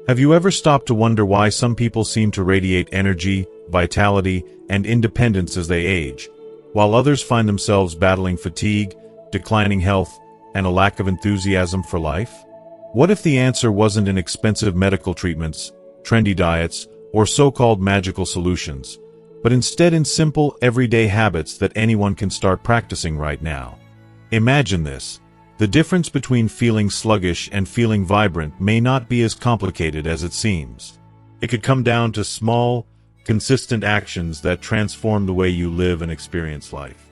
Have you ever stopped to wonder why some people seem to radiate energy, vitality, and independence as they age, while others find themselves battling fatigue, declining health, and a lack of enthusiasm for life? What if the answer wasn't in expensive medical treatments, trendy diets, or so-called magical solutions, but instead in simple, everyday habits that anyone can start practicing right now? Imagine this. The difference between feeling sluggish and feeling vibrant may not be as complicated as it seems. It could come down to small, consistent actions that transform the way you live and experience life.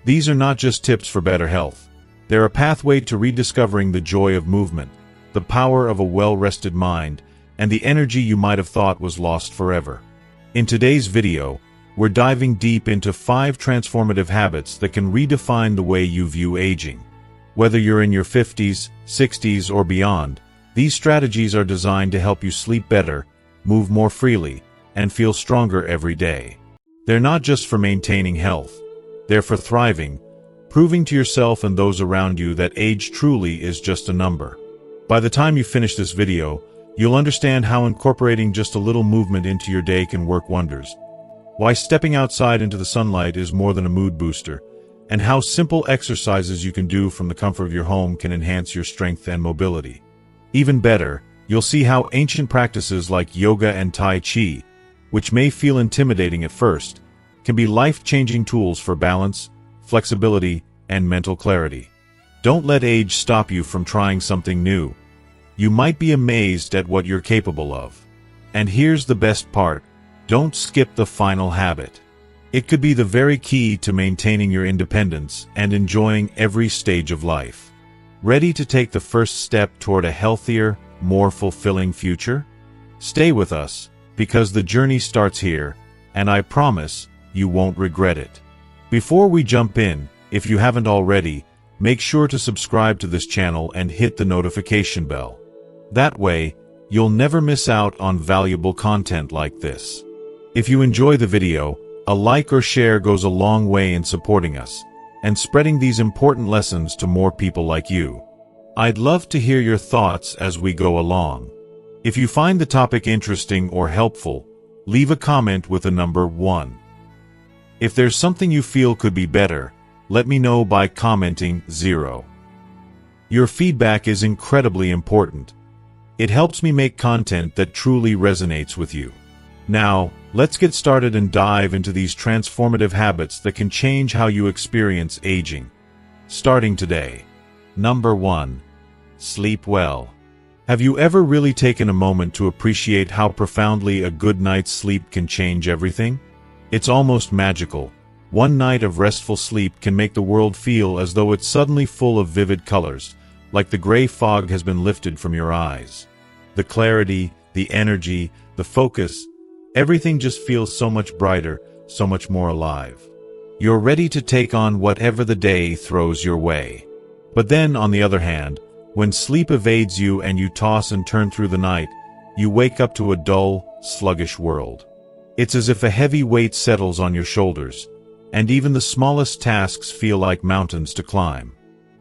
These are not just tips for better health. They're a pathway to rediscovering the joy of movement, the power of a well-rested mind, and the energy you might have thought was lost forever. In today's video, we're diving deep into 5 transformative habits that can redefine the way you view aging. Whether you're in your 50s, 60s, or beyond, these strategies are designed to help you sleep better, move more freely, and feel stronger every day. They're not just for maintaining health. They're for thriving, proving to yourself and those around you that age truly is just a number. By the time you finish this video, you'll understand how incorporating just a little movement into your day can work wonders, why stepping outside into the sunlight is more than a mood booster, and how simple exercises you can do from the comfort of your home can enhance your strength and mobility. Even better, you'll see how ancient practices like yoga and Tai Chi, which may feel intimidating at first, can be life-changing tools for balance, flexibility, and mental clarity. Don't let age stop you from trying something new. You might be amazed at what you're capable of. And here's the best part: don't skip the final habit. It could be the very key to maintaining your independence and enjoying every stage of life. Ready to take the first step toward a healthier, more fulfilling future? Stay with us, because the journey starts here, and I promise you won't regret it. Before we jump in, if you haven't already, make sure to subscribe to this channel and hit the notification bell. That way, you'll never miss out on valuable content like this. If you enjoy the video, a like or share goes a long way in supporting us and spreading these important lessons to more people like you. I'd love to hear your thoughts as we go along. If you find the topic interesting or helpful, leave a comment with the number 1. If there's something you feel could be better, let me know by commenting 0. Your feedback is incredibly important. It helps me make content that truly resonates with you. Now, let's get started and dive into these transformative habits that can change how you experience aging. Starting today. Number 1. Sleep well. Have you ever really taken a moment to appreciate how profoundly a good night's sleep can change everything? It's almost magical. One night of restful sleep can make the world feel as though it's suddenly full of vivid colors, like the gray fog has been lifted from your eyes. The clarity, the energy, the focus, everything just feels so much brighter, so much more alive. You're ready to take on whatever the day throws your way. But then, on the other hand, when sleep evades you and you toss and turn through the night, you wake up to a dull, sluggish world. It's as if a heavy weight settles on your shoulders, and even the smallest tasks feel like mountains to climb.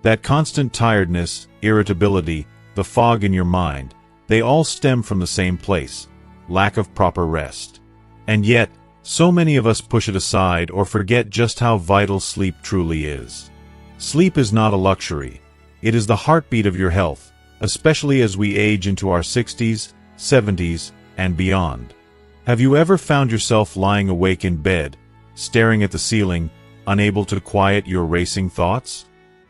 That constant tiredness, irritability, the fog in your mind, they all stem from the same place: lack of proper rest. And yet, so many of us push it aside or forget just how vital sleep truly is. Sleep is not a luxury. It is the heartbeat of your health, especially as we age into our 60s, 70s, and beyond. Have you ever found yourself lying awake in bed, staring at the ceiling, unable to quiet your racing thoughts?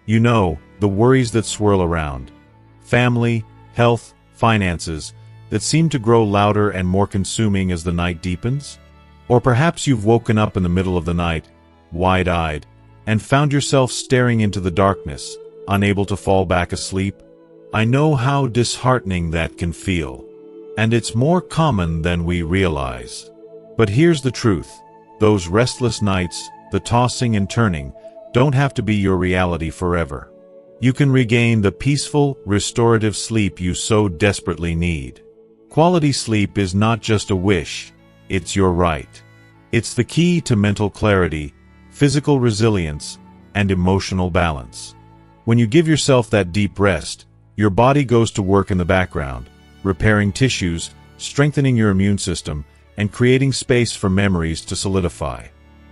You know, the worries that swirl around. Family, health, finances, that seem to grow louder and more consuming as the night deepens? Or perhaps you've woken up in the middle of the night, wide-eyed, and found yourself staring into the darkness, unable to fall back asleep? I know how disheartening that can feel. And it's more common than we realize. But here's the truth. Those restless nights, the tossing and turning, don't have to be your reality forever. You can regain the peaceful, restorative sleep you so desperately need. Quality sleep is not just a wish, it's your right. It's the key to mental clarity, physical resilience, and emotional balance. When you give yourself that deep rest, your body goes to work in the background, repairing tissues, strengthening your immune system, and creating space for memories to solidify.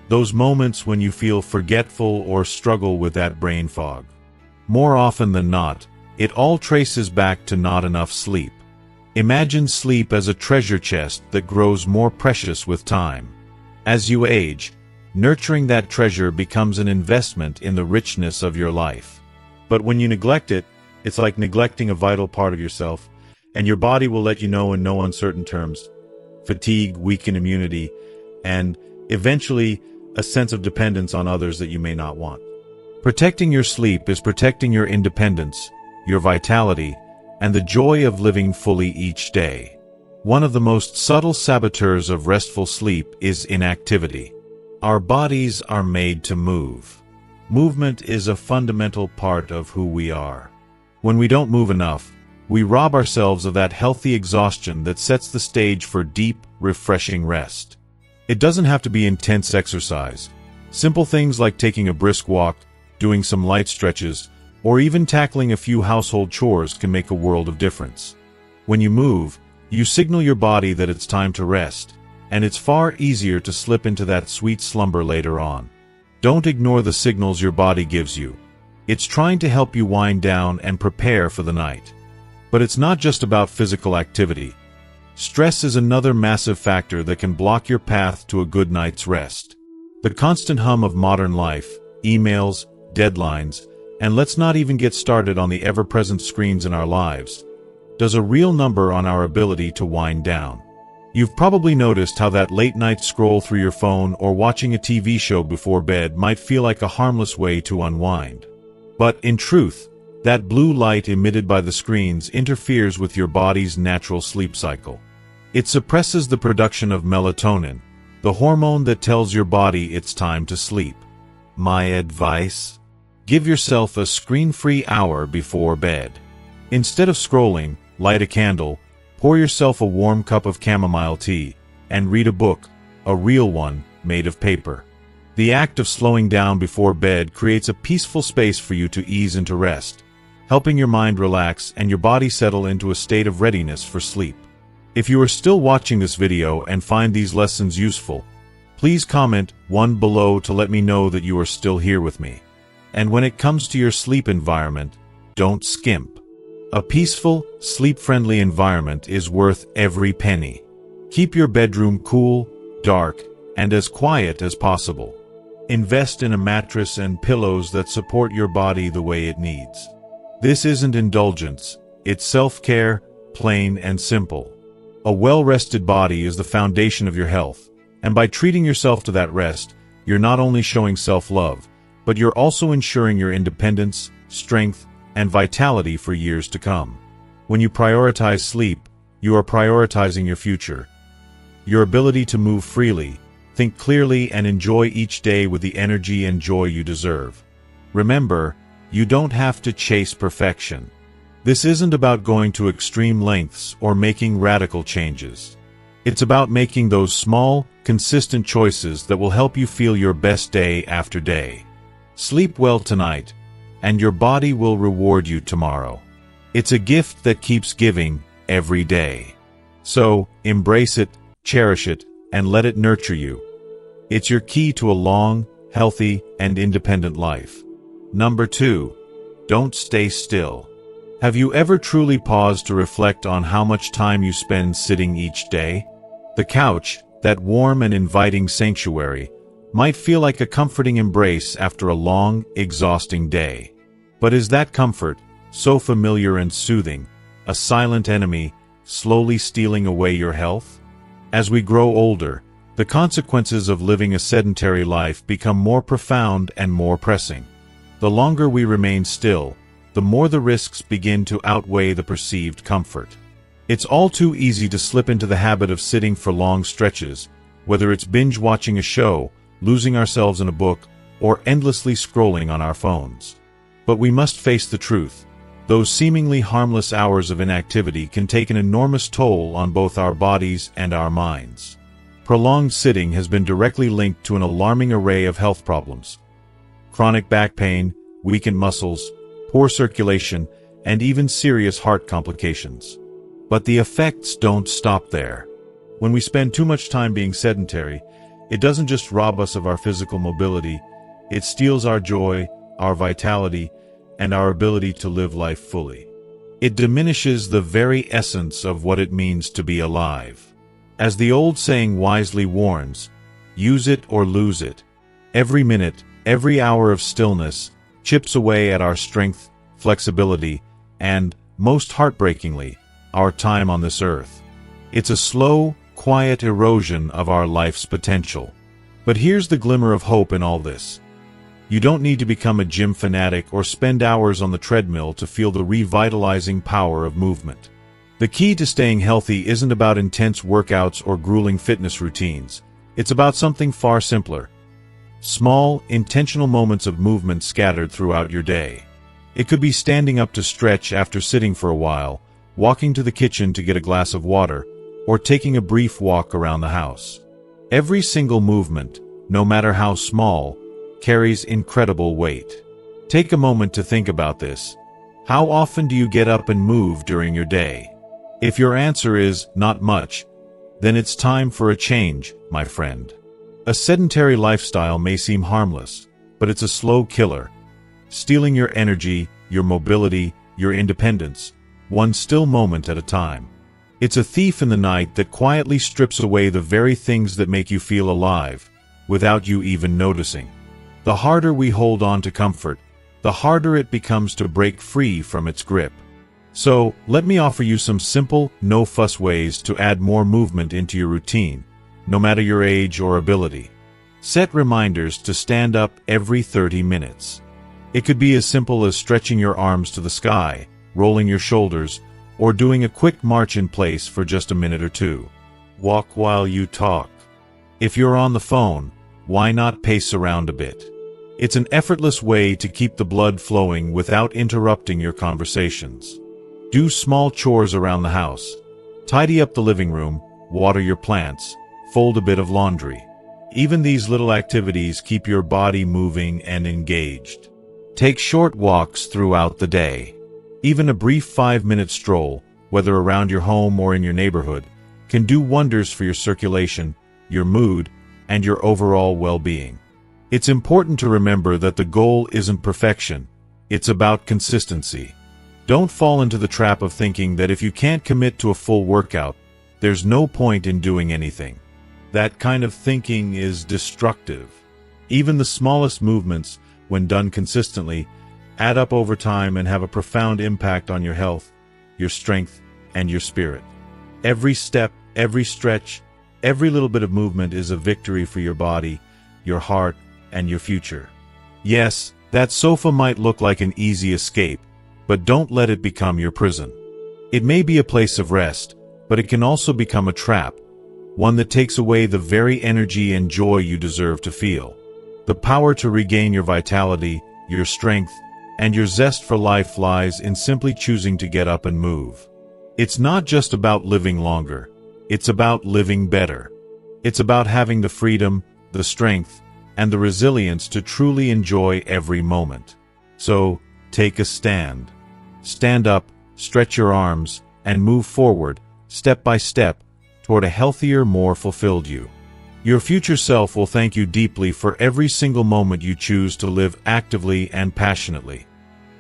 Those moments when you feel forgetful or struggle with that brain fog. More often than not, it all traces back to not enough sleep. Imagine sleep as a treasure chest that grows more precious with time. As you age, nurturing that treasure becomes an investment in the richness of your life. But when you neglect it, it's like neglecting a vital part of yourself, and your body will let you know in no uncertain terms. Fatigue, weakened immunity, and eventually a sense of dependence on others that you may not want. Protecting your sleep is protecting your independence, your vitality, and the joy of living fully each day. One of the most subtle saboteurs of restful sleep is inactivity. Our bodies are made to move. Movement is a fundamental part of who we are. When we don't move enough, we rob ourselves of that healthy exhaustion that sets the stage for deep, refreshing rest. It doesn't have to be intense exercise. Simple things like taking a brisk walk, doing some light stretches, or even tackling a few household chores can make a world of difference. When you move, you signal your body that it's time to rest, and it's far easier to slip into that sweet slumber later on. Don't ignore the signals your body gives you. It's trying to help you wind down and prepare for the night. But it's not just about physical activity. Stress is another massive factor that can block your path to a good night's rest. The constant hum of modern life, emails, deadlines, and let's not even get started on the ever-present screens in our lives, does a real number on our ability to wind down. You've probably noticed how that late-night scroll through your phone or watching a TV show before bed might feel like a harmless way to unwind. But in truth, that blue light emitted by the screens interferes with your body's natural sleep cycle. It suppresses the production of melatonin, the hormone that tells your body it's time to sleep. My advice? Give yourself a screen-free hour before bed. Instead of scrolling, light a candle, pour yourself a warm cup of chamomile tea, and read a book, a real one, made of paper. The act of slowing down before bed creates a peaceful space for you to ease into rest, helping your mind relax and your body settle into a state of readiness for sleep. If you are still watching this video and find these lessons useful, please comment 1 below to let me know that you are still here with me. And when it comes to your sleep environment, don't skimp. A peaceful, sleep-friendly environment is worth every penny. Keep your bedroom cool, dark, and as quiet as possible. Invest in a mattress and pillows that support your body the way it needs. This isn't indulgence, it's self-care, plain and simple. A well-rested body is the foundation of your health, and by treating yourself to that rest, you're not only showing self-love, but you're also ensuring your independence, strength, and vitality for years to come. When you prioritize sleep, you are prioritizing your future. Your ability to move freely, think clearly, and enjoy each day with the energy and joy you deserve. Remember, you don't have to chase perfection. This isn't about going to extreme lengths or making radical changes. It's about making those small, consistent choices that will help you feel your best day after day. Sleep well tonight, and your body will reward you tomorrow. It's a gift that keeps giving every day. So, embrace it, cherish it, and let it nurture you. It's your key to a long, healthy, and independent life. Number 2. Don't stay still. Have you ever truly paused to reflect on how much time you spend sitting each day? The couch, that warm and inviting sanctuary, might feel like a comforting embrace after a long, exhausting day. But is that comfort, so familiar and soothing, a silent enemy, slowly stealing away your health? As we grow older, the consequences of living a sedentary life become more profound and more pressing. The longer we remain still, the more the risks begin to outweigh the perceived comfort. It's all too easy to slip into the habit of sitting for long stretches, whether it's binge-watching a show, losing ourselves in a book, or endlessly scrolling on our phones. But we must face the truth. Those seemingly harmless hours of inactivity can take an enormous toll on both our bodies and our minds. Prolonged sitting has been directly linked to an alarming array of health problems. Chronic back pain, weakened muscles, poor circulation, and even serious heart complications. But the effects don't stop there. When we spend too much time being sedentary, it doesn't just rob us of our physical mobility, it steals our joy, our vitality, and our ability to live life fully. It diminishes the very essence of what it means to be alive. As the old saying wisely warns, use it or lose it. Every minute, every hour of stillness chips away at our strength, flexibility, and, most heartbreakingly, our time on this earth. It's a slow, quiet erosion of our life's potential. But here's the glimmer of hope in all this. You don't need to become a gym fanatic or spend hours on the treadmill to feel the revitalizing power of movement. The key to staying healthy isn't about intense workouts or grueling fitness routines. It's about something far simpler. Small, intentional moments of movement scattered throughout your day. It could be standing up to stretch after sitting for a while, walking to the kitchen to get a glass of water, or taking a brief walk around the house. Every single movement, no matter how small, carries incredible weight. Take a moment to think about this. How often do you get up and move during your day? If your answer is not much, then it's time for a change, my friend. A sedentary lifestyle may seem harmless, but it's a slow killer, stealing your energy, your mobility, your independence, one still moment at a time. It's a thief in the night that quietly strips away the very things that make you feel alive, without you even noticing. The harder we hold on to comfort, the harder it becomes to break free from its grip. So, let me offer you some simple, no-fuss ways to add more movement into your routine, no matter your age or ability. Set reminders to stand up every 30 minutes. It could be as simple as stretching your arms to the sky, rolling your shoulders, or doing a quick march in place for just a minute or two. Walk while you talk. If you're on the phone, why not pace around a bit? It's an effortless way to keep the blood flowing without interrupting your conversations. Do small chores around the house. Tidy up the living room, water your plants, fold a bit of laundry. Even these little activities keep your body moving and engaged. Take short walks throughout the day. Even a brief 5-minute stroll, whether around your home or in your neighborhood, can do wonders for your circulation, your mood, and your overall well-being. It's important to remember that the goal isn't perfection, it's about consistency. Don't fall into the trap of thinking that if you can't commit to a full workout, there's no point in doing anything. That kind of thinking is destructive. Even the smallest movements, when done consistently, add up over time and have a profound impact on your health, your strength, and your spirit. Every step, every stretch, every little bit of movement is a victory for your body, your heart, and your future. Yes, that sofa might look like an easy escape, but don't let it become your prison. It may be a place of rest, but it can also become a trap, one that takes away the very energy and joy you deserve to feel. The power to regain your vitality, your strength, and your zest for life lies in simply choosing to get up and move. It's not just about living longer, it's about living better. It's about having the freedom, the strength, and the resilience to truly enjoy every moment. So, take a stand. Stand up, stretch your arms, and move forward, step by step, toward a healthier, more fulfilled you. Your future self will thank you deeply for every single moment you choose to live actively and passionately.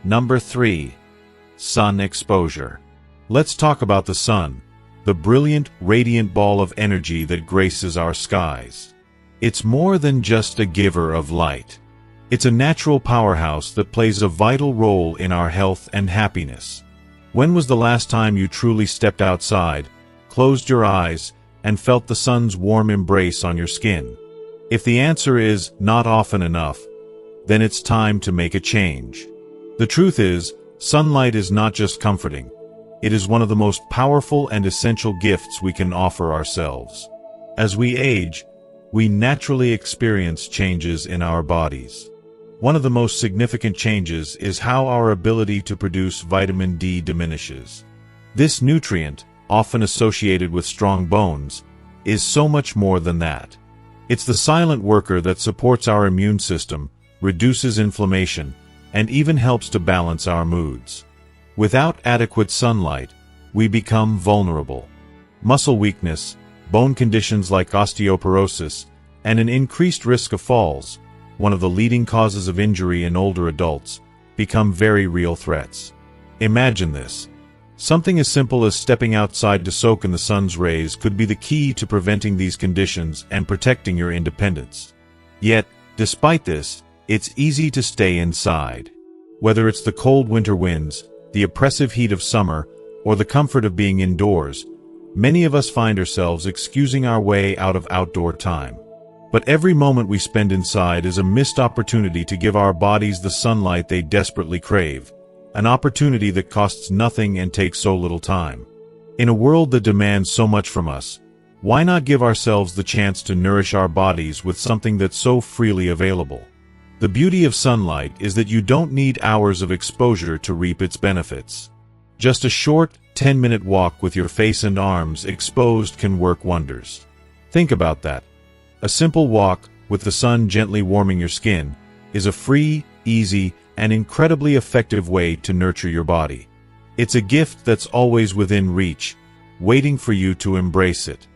Number 3. Sun exposure. Let's talk about the sun, the brilliant, radiant ball of energy that graces our skies. It's more than just a giver of light. It's a natural powerhouse that plays a vital role in our health and happiness. When was the last time you truly stepped outside, closed your eyes, and felt the sun's warm embrace on your skin? If the answer is not often enough, then it's time to make a change. The truth is, sunlight is not just comforting. It is one of the most powerful and essential gifts we can offer ourselves. As we age, we naturally experience changes in our bodies. One of the most significant changes is how our ability to produce vitamin D diminishes. This nutrient, often associated with strong bones, is so much more than that. It's the silent worker that supports our immune system, reduces inflammation, and even helps to balance our moods. Without adequate sunlight, we become vulnerable. Muscle weakness, bone conditions like osteoporosis, and an increased risk of falls, one of the leading causes of injury in older adults, become very real threats. Imagine this. Something as simple as stepping outside to soak in the sun's rays could be the key to preventing these conditions and protecting your independence. Yet, despite this, it's easy to stay inside. Whether it's the cold winter winds, the oppressive heat of summer, or the comfort of being indoors, many of us find ourselves excusing our way out of outdoor time. But every moment we spend inside is a missed opportunity to give our bodies the sunlight they desperately crave, an opportunity that costs nothing and takes so little time. In a world that demands so much from us, why not give ourselves the chance to nourish our bodies with something that's so freely available? The beauty of sunlight is that you don't need hours of exposure to reap its benefits. Just a short, 10-minute walk with your face and arms exposed can work wonders. Think about that. A simple walk, with the sun gently warming your skin, is a free, easy, and incredibly effective way to nurture your body. It's a gift that's always within reach, waiting for you to embrace it.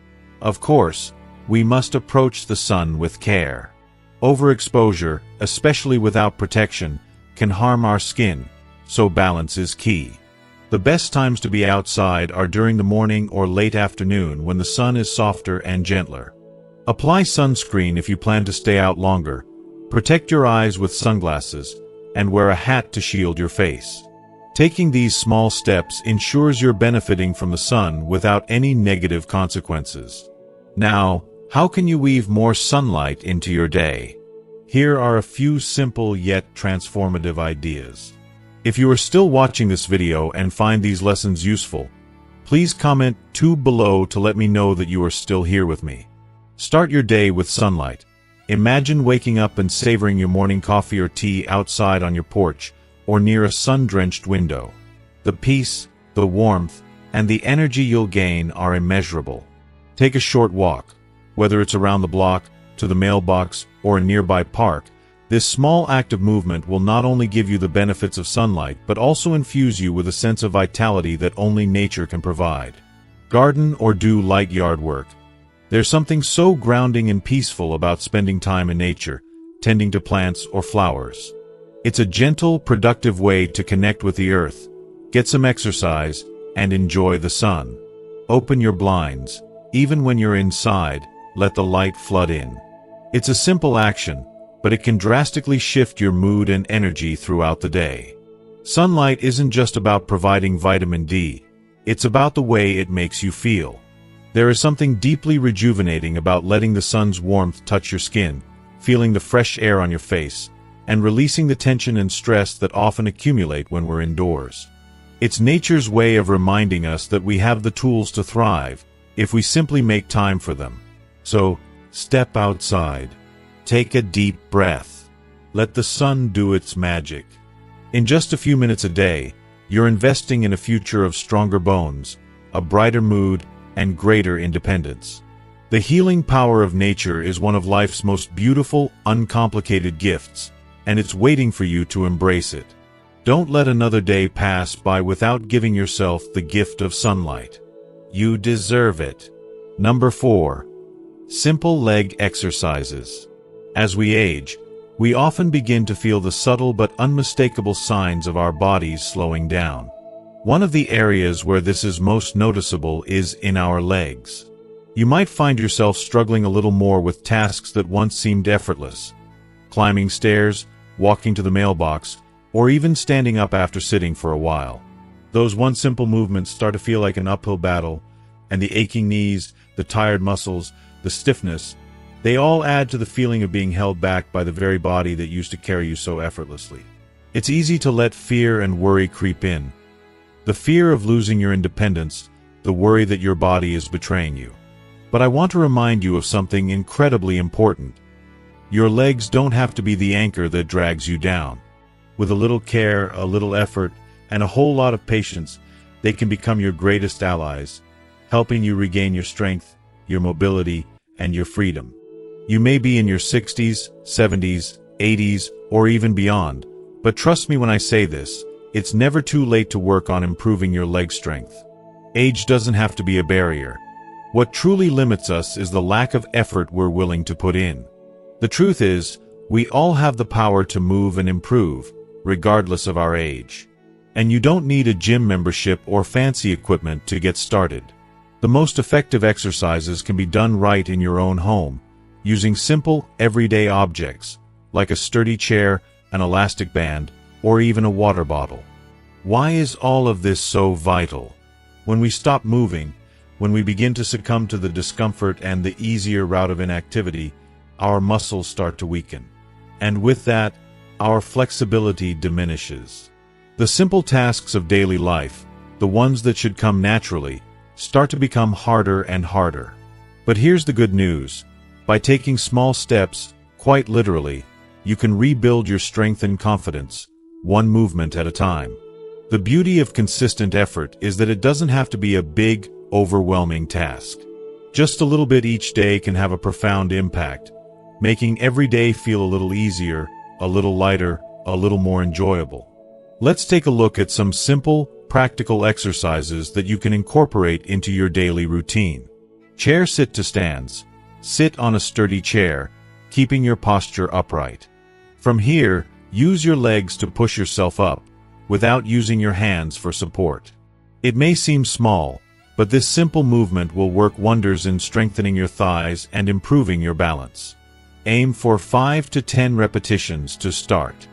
Of course, we must approach the sun with care. Overexposure, especially without protection, can harm our skin, so balance is key. The best times to be outside are during the morning or late afternoon when the sun is softer and gentler. Apply sunscreen if you plan to stay out longer, protect your eyes with sunglasses, and wear a hat to shield your face. Taking these small steps ensures you're benefiting from the sun without any negative consequences. Now, how can you weave more sunlight into your day? Here are a few simple yet transformative ideas. If you are still watching this video and find these lessons useful, please comment 2 below to let me know that you are still here with me. Start your day with sunlight. Imagine waking up and savoring your morning coffee or tea outside on your porch or near a sun-drenched window. The peace, the warmth, and the energy you'll gain are immeasurable. Take a short walk, whether it's around the block, to the mailbox, or a nearby park. This small act of movement will not only give you the benefits of sunlight but also infuse you with a sense of vitality that only nature can provide. Garden or do light yard work. There's something so grounding and peaceful about spending time in nature, tending to plants or flowers. It's a gentle, productive way to connect with the earth, get some exercise, and enjoy the sun. Open your blinds. Even when you're inside, let the light flood in. It's a simple action, but it can drastically shift your mood and energy throughout the day. Sunlight isn't just about providing vitamin D, it's about the way it makes you feel. There is something deeply rejuvenating about letting the sun's warmth touch your skin, feeling the fresh air on your face, and releasing the tension and stress that often accumulate when we're indoors. It's nature's way of reminding us that we have the tools to thrive, if we simply make time for them. So, step outside. Take a deep breath. Let the sun do its magic. In just a few minutes a day, you're investing in a future of stronger bones, a brighter mood, and greater independence. The healing power of nature is one of life's most beautiful, uncomplicated gifts, and it's waiting for you to embrace it. Don't let another day pass by without giving yourself the gift of sunlight. You deserve it. Number 4. Simple leg exercises. As we age, we often begin to feel the subtle but unmistakable signs of our bodies slowing down. One of the areas where this is most noticeable is in our legs. You might find yourself struggling a little more with tasks that once seemed effortless. Climbing stairs, walking to the mailbox, or even standing up after sitting for a while. Those once simple movements start to feel like an uphill battle, and the aching knees, the tired muscles, the stiffness, they all add to the feeling of being held back by the very body that used to carry you so effortlessly. It's easy to let fear and worry creep in. The fear of losing your independence, the worry that your body is betraying you. But I want to remind you of something incredibly important. Your legs don't have to be the anchor that drags you down. With a little care, a little effort, and a whole lot of patience, they can become your greatest allies, helping you regain your strength, your mobility, and your freedom. You may be in your 60s, 70s, 80s, or even beyond, but trust me when I say this, it's never too late to work on improving your leg strength. Age doesn't have to be a barrier. What truly limits us is the lack of effort we're willing to put in. The truth is, we all have the power to move and improve, regardless of our age. And you don't need a gym membership or fancy equipment to get started. The most effective exercises can be done right in your own home, using simple, everyday objects, like a sturdy chair, an elastic band, or even a water bottle. Why is all of this so vital? When we stop moving, when we begin to succumb to the discomfort and the easier route of inactivity, our muscles start to weaken. And with that, our flexibility diminishes. The simple tasks of daily life, the ones that should come naturally, start to become harder and harder. But here's the good news. By taking small steps, quite literally, you can rebuild your strength and confidence, one movement at a time. The beauty of consistent effort is that it doesn't have to be a big, overwhelming task. Just a little bit each day can have a profound impact, making every day feel a little easier, a little lighter, a little more enjoyable. Let's take a look at some simple, practical exercises that you can incorporate into your daily routine. Chair sit to stands. Sit on a sturdy chair, keeping your posture upright. From here, use your legs to push yourself up, without using your hands for support. It may seem small, but this simple movement will work wonders in strengthening your thighs and improving your balance. Aim for 5 to 10 repetitions to start.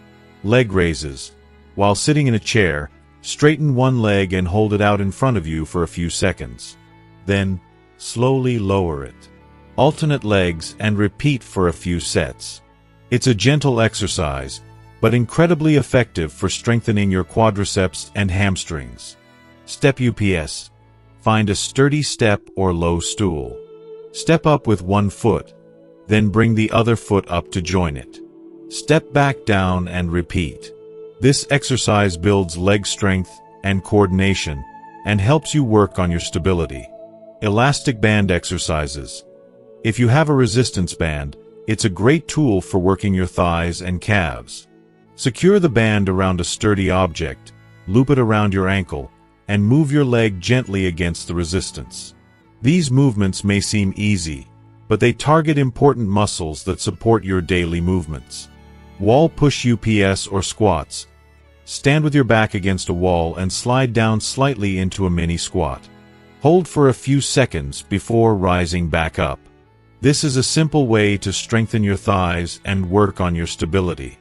Leg raises. While sitting in a chair, straighten one leg and hold it out in front of you for a few seconds. Then, slowly lower it. Alternate legs and repeat for a few sets. It's a gentle exercise, but incredibly effective for strengthening your quadriceps and hamstrings. Step UPS. Find a sturdy step or low stool. Step up with one foot, then bring the other foot up to join it. Step back down and repeat. This exercise builds leg strength and coordination and helps you work on your stability. Elastic band exercises. If you have a resistance band, it's a great tool for working your thighs and calves. Secure the band around a sturdy object, loop it around your ankle, and move your leg gently against the resistance. These movements may seem easy, but they target important muscles that support your daily movements. Wall push UPS or squats. Stand with your back against a wall and slide down slightly into a mini squat. Hold for a few seconds before rising back up. This is a simple way to strengthen your thighs and work on your stability.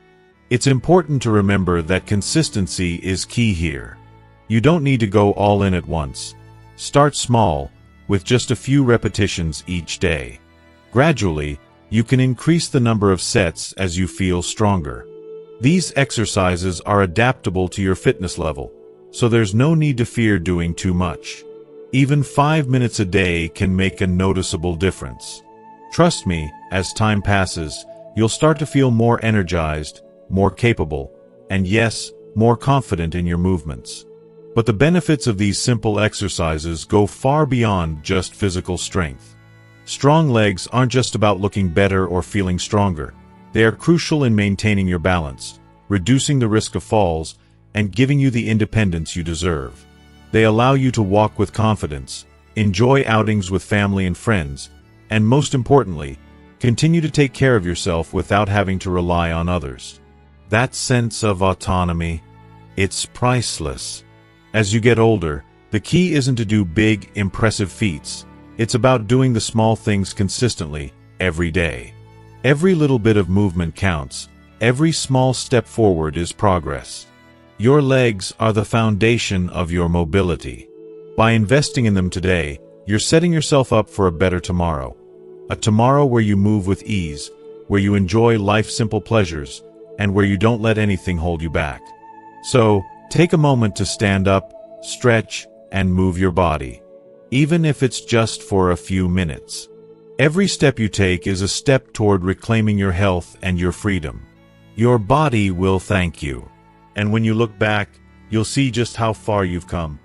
It's important to remember that consistency is key here. You don't need to go all in at once. Start small, with just a few repetitions each day. Gradually, you can increase the number of sets as you feel stronger. These exercises are adaptable to your fitness level, so there's no need to fear doing too much. Even 5 minutes a day can make a noticeable difference. Trust me, as time passes, you'll start to feel more energized, more capable, and yes, more confident in your movements. But the benefits of these simple exercises go far beyond just physical strength. Strong legs aren't just about looking better or feeling stronger. They are crucial in maintaining your balance, reducing the risk of falls, and giving you the independence you deserve. They allow you to walk with confidence, enjoy outings with family and friends, and most importantly, continue to take care of yourself without having to rely on others. That sense of autonomy, it's priceless. As you get older, the key isn't to do big, impressive feats. It's about doing the small things consistently, every day. Every little bit of movement counts. Every small step forward is progress. Your legs are the foundation of your mobility. By investing in them today, you're setting yourself up for a better tomorrow. A tomorrow where you move with ease, where you enjoy life's simple pleasures, and where you don't let anything hold you back. So, take a moment to stand up, stretch, and move your body. Even if it's just for a few minutes. Every step you take is a step toward reclaiming your health and your freedom. Your body will thank you. And when you look back, you'll see just how far you've come.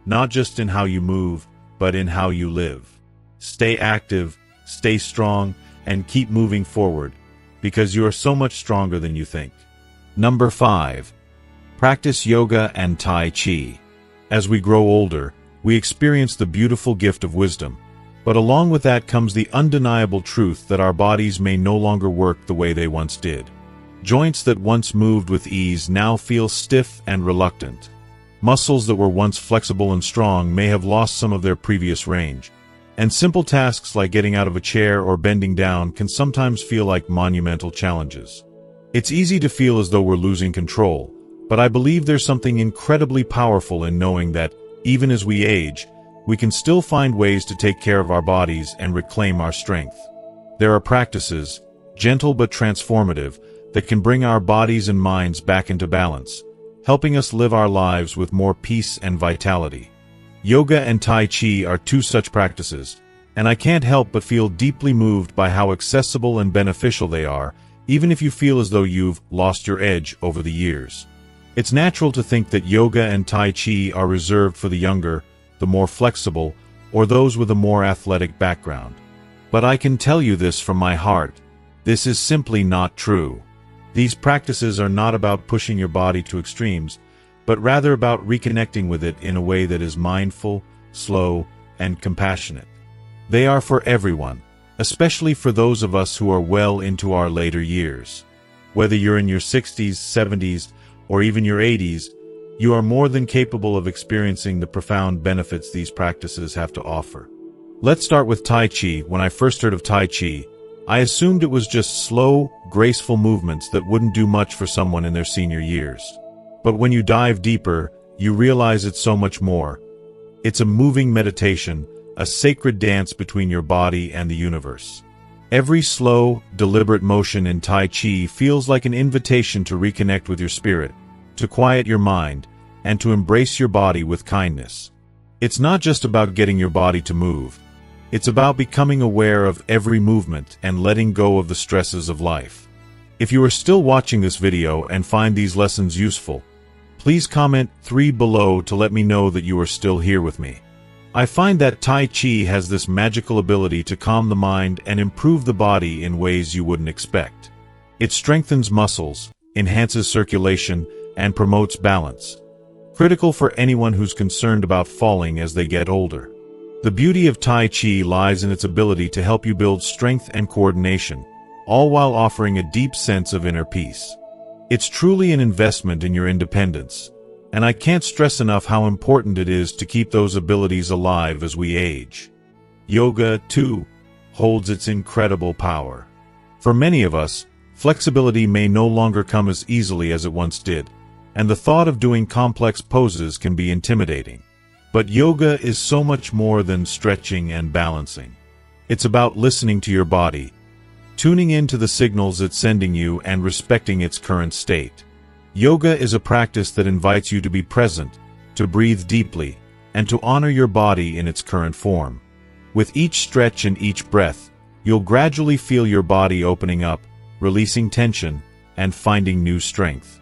Not just in how you move, but in how you live. Stay active, stay strong, and keep moving forward, because you are so much stronger than you think. Number 5. Practice yoga and Tai Chi. As we grow older, we experience the beautiful gift of wisdom. But along with that comes the undeniable truth that our bodies may no longer work the way they once did. Joints that once moved with ease now feel stiff and reluctant. Muscles that were once flexible and strong may have lost some of their previous range. And simple tasks like getting out of a chair or bending down can sometimes feel like monumental challenges. It's easy to feel as though we're losing control, but I believe there's something incredibly powerful in knowing that, even as we age, we can still find ways to take care of our bodies and reclaim our strength. There are practices, gentle but transformative, that can bring our bodies and minds back into balance, helping us live our lives with more peace and vitality. Yoga and Tai Chi are two such practices, and I can't help but feel deeply moved by how accessible and beneficial they are, even if you feel as though you've lost your edge over the years. It's natural to think that yoga and Tai Chi are reserved for the younger, the more flexible, or those with a more athletic background. But I can tell you this from my heart, this is simply not true. These practices are not about pushing your body to extremes, but rather about reconnecting with it in a way that is mindful, slow, and compassionate. They are for everyone, especially for those of us who are well into our later years. Whether you're in your 60s, 70s, or even your 80s, you are more than capable of experiencing the profound benefits these practices have to offer. Let's start with Tai Chi. When I first heard of Tai Chi, I assumed it was just slow, graceful movements that wouldn't do much for someone in their senior years. But when you dive deeper, you realize it's so much more. It's a moving meditation, a sacred dance between your body and the universe. Every slow, deliberate motion in Tai Chi feels like an invitation to reconnect with your spirit, to quiet your mind, and to embrace your body with kindness. It's not just about getting your body to move. It's about becoming aware of every movement and letting go of the stresses of life. If you are still watching this video and find these lessons useful, please comment 3 below to let me know that you are still here with me. I find that Tai Chi has this magical ability to calm the mind and improve the body in ways you wouldn't expect. It strengthens muscles, enhances circulation, and promotes balance, critical for anyone who's concerned about falling as they get older. The beauty of Tai Chi lies in its ability to help you build strength and coordination, all while offering a deep sense of inner peace. It's truly an investment in your independence, and I can't stress enough how important it is to keep those abilities alive as we age. Yoga, too, holds its incredible power. For many of us, flexibility may no longer come as easily as it once did, and the thought of doing complex poses can be intimidating. But yoga is so much more than stretching and balancing. It's about listening to your body, tuning in to the signals it's sending you and respecting its current state. Yoga is a practice that invites you to be present, to breathe deeply, and to honor your body in its current form. With each stretch and each breath, you'll gradually feel your body opening up, releasing tension, and finding new strength.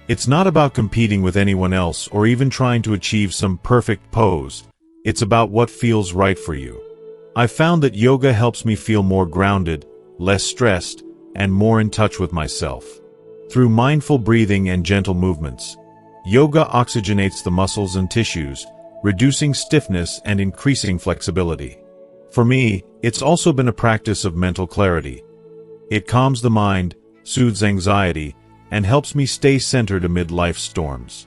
It's not about competing with anyone else or even trying to achieve some perfect pose. It's about what feels right for you. I've found that yoga helps me feel more grounded, less stressed, and more in touch with myself. Through mindful breathing and gentle movements, yoga oxygenates the muscles and tissues, reducing stiffness and increasing flexibility. For me, it's also been a practice of mental clarity. It calms the mind, soothes anxiety, and helps me stay centered amid life's storms.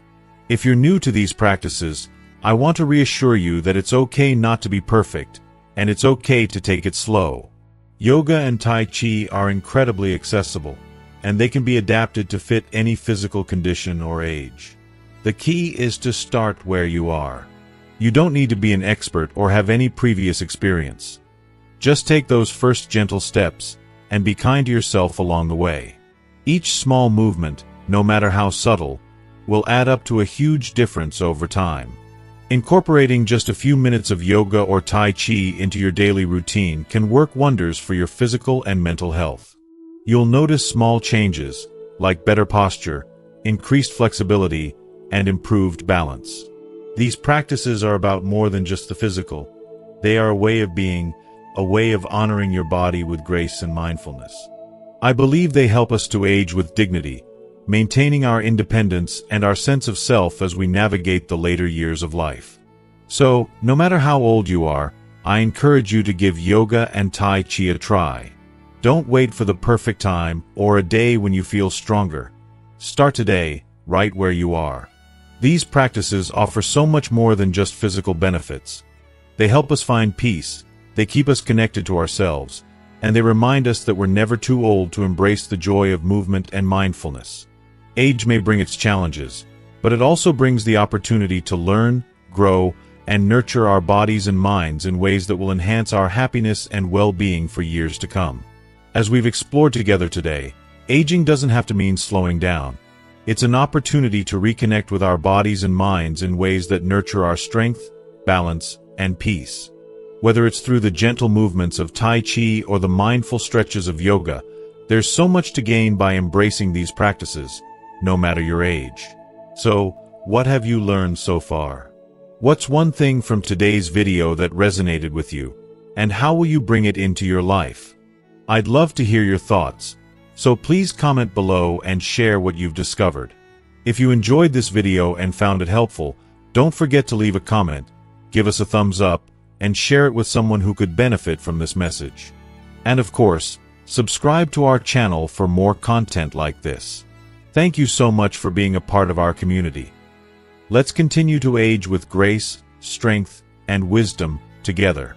If you're new to these practices, I want to reassure you that it's okay not to be perfect, and it's okay to take it slow. Yoga and Tai Chi are incredibly accessible, and they can be adapted to fit any physical condition or age. The key is to start where you are. You don't need to be an expert or have any previous experience. Just take those first gentle steps, and be kind to yourself along the way. Each small movement, no matter how subtle, will add up to a huge difference over time. Incorporating just a few minutes of yoga or Tai Chi into your daily routine can work wonders for your physical and mental health. You'll notice small changes, like better posture, increased flexibility, and improved balance. These practices are about more than just the physical. They are a way of being, a way of honoring your body with grace and mindfulness. I believe they help us to age with dignity, maintaining our independence and our sense of self as we navigate the later years of life. So, no matter how old you are, I encourage you to give yoga and Tai Chi a try. Don't wait for the perfect time or a day when you feel stronger. Start today, right where you are. These practices offer so much more than just physical benefits. They help us find peace, they keep us connected to ourselves, and they remind us that we're never too old to embrace the joy of movement and mindfulness. Age may bring its challenges, but it also brings the opportunity to learn, grow, and nurture our bodies and minds in ways that will enhance our happiness and well-being for years to come. As we've explored together today, aging doesn't have to mean slowing down. It's an opportunity to reconnect with our bodies and minds in ways that nurture our strength, balance, and peace. Whether it's through the gentle movements of Tai Chi or the mindful stretches of yoga, there's so much to gain by embracing these practices, no matter your age. So, what have you learned so far? What's one thing from today's video that resonated with you, and how will you bring it into your life? I'd love to hear your thoughts, so please comment below and share what you've discovered. If you enjoyed this video and found it helpful, don't forget to leave a comment, give us a thumbs up, and share it with someone who could benefit from this message. And of course, subscribe to our channel for more content like this. Thank you so much for being a part of our community. Let's continue to age with grace, strength, and wisdom together.